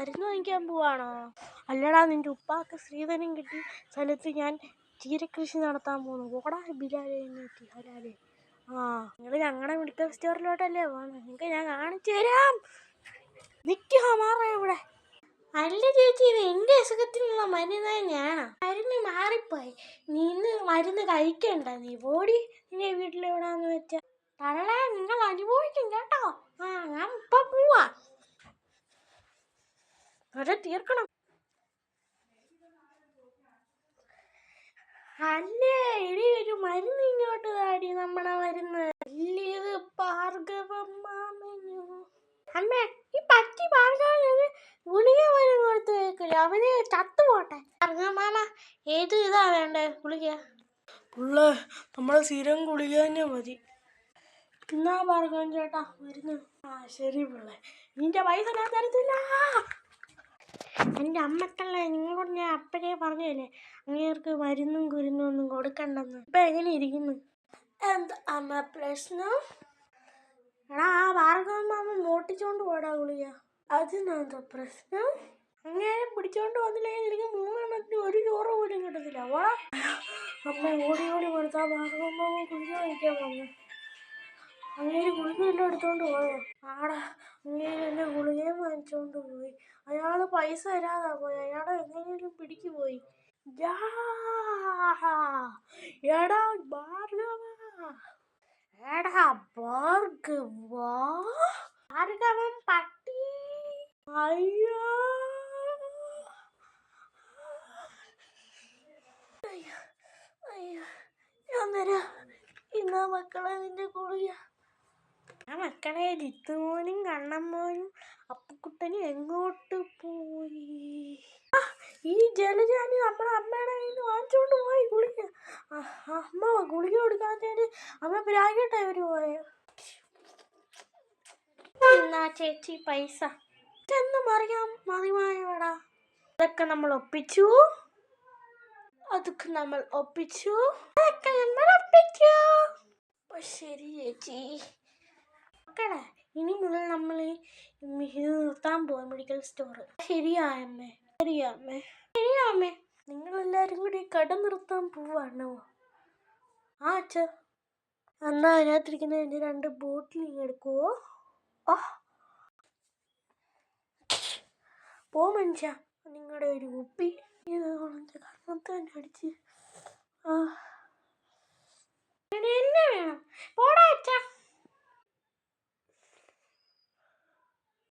മരുന്ന് വാങ്ങിക്കാൻ പോവാണോ? അല്ലടാ, നിന്റെ ഉപ്പാക്ക് സ്ത്രീധനം കിട്ടി സ്ഥലത്ത് ഞാൻ ചീരകൃഷി നടത്താൻ പോകുന്നു. പോടാ ബിലാലേ, ഹലാലേ. നിങ്ങൾ ഞങ്ങളുടെ മെഡിക്കൽ സ്റ്റോറിലോട്ടല്ലേ പോകുന്നത്? നിങ്ങൾക്ക് ഞാൻ കാണിച്ചു തരാം. നിൽക്കുക മാറാ ഇവിടെ. അല്ല ചേച്ചി, ഇത് എൻ്റെ അസുഖത്തിനുള്ള മരുന്ന് തന്നെയാണ്. മരുന്ന് മാറിപ്പോയി. നീ ഇന്ന് മരുന്ന് കഴിക്കണ്ട. നീ പോടി നിന്റെ വീട്ടിലെവിടാന്ന് വെച്ചാ. തള്ളേ, നിങ്ങൾ അനുഭവിക്കും കേട്ടോ. ഞാൻ ഇപ്പൊ പോവാ. വരെ തീർക്കണം. അല്ലേ ഇനി ഒരു മരുന്ന് ഇങ്ങോട്ട് താടി. നമ്മുടെ മരുന്ന് ഇത് ഭാർഗവം മാമനു. അമ്മേ, ഈ പറ്റി ഭാർഗവന് ഗുളിക പോലും കൊടുത്ത് വെക്കില്ല. അവന് ചത്തുപോട്ടെ. ഭാർഗവ മാമ, ഏത് ഇതാ വേണ്ടേ ഗുളിക? പിള്ളേ, നമ്മളെ സ്ഥിരം ഗുളിക തന്നെ മതി. എന്നാ ഭാർഗവൻ ചേട്ടാ മരുന്ന്. ശരി പിള്ളേ, നിന്റെ പൈസ ഞാൻ തരത്തില്ല. എൻ്റെ അമ്മത്തല്ലേ, നിങ്ങളോട് ഞാൻ അപ്പഴേ പറഞ്ഞല്ലേ അങ്ങേർക്ക് മരുന്നും കുരുന്നും ഒന്നും കൊടുക്കണ്ടെന്ന്. ഇപ്പം എങ്ങനെ ഇരിക്കുന്നു? എന്താ അമ്മ പ്രശ്നം? എടാ, ആ ഭാർഗവൻ മാമൻ മോട്ടിച്ചോണ്ട് പോടാ ഗുളിക. അതിനെന്താ പ്രശ്നം? അങ്ങേരെ പിടിച്ചോണ്ട് വന്നില്ലെങ്കിൽ എനിക്ക് 3 എണ്ണത്തിന് ഒരു ചോറ് പോലും കിട്ടത്തില്ല. പോടാ. അമ്മ ഓടി ഓടി കൊടുത്താ ഭാർഗവൻ മാമൻ ഗുളിക കഴിക്കാൻ വന്നു. അങ്ങേര് ഗുളിക എല്ലാം എടുത്തോണ്ട് പോയോ? ആടാ, അങ്ങേര് എൻ്റെ ഗുളികയും വാങ്ങിച്ചോണ്ട് പോയി. അയാള് പൈസ തരാതാ പോയി. അയാളെ എങ്ങനെയും പിടിക്ക് പോയി. എടാ ഭാർഗവ, എടാ ഭാർഗവ, ഭാർഗവൻ പട്ടി. അയ്യോ, അയ്യോ, ഞാൻ തരാം. ഇന്നാ മക്കളെ നിന്റെ ഗുളിക. ആ മക്കളെ, ജിത്തുമോനും കണ്ണമ്മോനും അപ്പുക്കുട്ടനും എങ്ങോട്ട് പോയി? ഈ ജലജാനി നമ്മുടെ അമ്മയുടെ കയ്യിൽ നിന്ന് വാങ്ങിച്ചോണ്ട് പോയി ഗുളിക. അമ്മ ഗുളിക കൊടുക്കാത്തതിന് അമ്മ പ്രാഗിട്ടാ ഇവര് പോയ. എന്നാ ചേച്ചി പൈസ. ചെന്ന് മറിയാം മതിമായവടാ. അതൊക്കെ നമ്മൾ ഒപ്പിച്ചു. ശരി ചേച്ചി. മക്കളെ, ഇനി മുതൽ നമ്മൾ നിർത്താൻ പോവാം മെഡിക്കൽ സ്റ്റോർ. ശരിയായമ്മേ. ശരിയാമ്മേ. നിങ്ങളെല്ലാരും കൂടി കട നിർത്താൻ പോവാണോ? അച്ഛ, എന്നാ അതിനകത്തിരിക്കുന്ന എൻ്റെ 2 ബോട്ടിൽ എടുക്കുവോ? പോ മനുഷ്യ. നിങ്ങളുടെ ഒരു കുപ്പി കർമ്മത്തെ തന്നെ അടിച്ച്. എന്നെ വേണം. പോടാ അച്ഛ.